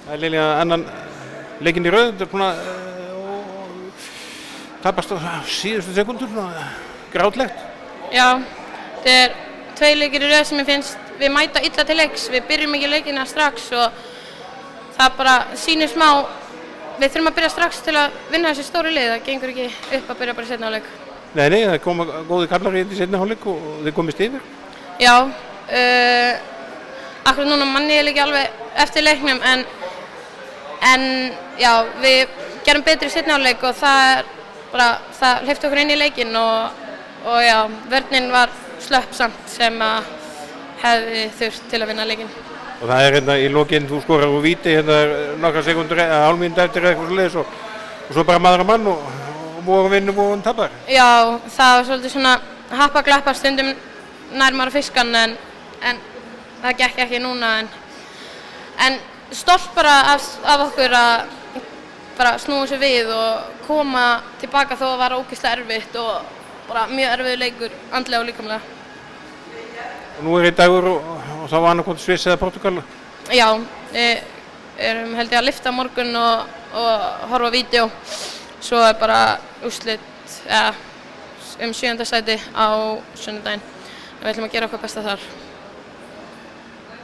Það er liðlega annan leikinn í röð, þetta er svona tapast á síðustu sekundur, svona grátlegt. Já, þetta er 2 leikir í röð sem ég finnst við mæta illa til leiks. Við byrjum ekki leikina strax og það bara sýnir smá. Við þurfum að byrja strax til að vinna þessi stóru lið. Það gengur ekki upp að byrja bara í seinni hálfleik. Nei, það koma góði kallar í seinni hálfleik og þið komist yfir. Já, akkurat núna manni ég ekki alveg eftir leiknum en já, við gerum betri í seinni hálfleik og það hleypti okkur inn í leikinn og já, vörnin var slöpp samt sem að hefði þurft til að vinna leikinn. Og það er hérna í lokinn, þú skorar úr víti hérna nokkra sekundur, hálf mínútu eftir eitthvað svoleiðis og svo bara maður á mann og voru vinnu og voru tapar. Já, það var svolítið svona happa-glappa, stundum nær maður á fiskan en það gekk ekki núna en stolt bara af okkur að bara snúa sér við og koma tilbaka þó að það var ógeðslega erfitt og bara mjög erfiður leikur andlega og líkamlega. Og nú er í dagur og þá var annarkvort Sviss eða Portúgal? Já, við erum held ég að lyfta morgun og horfa á vídeó. Svo er bara úrslit 7. sæti á sunnudaginn. Við ætlum að gera okkar besta þar.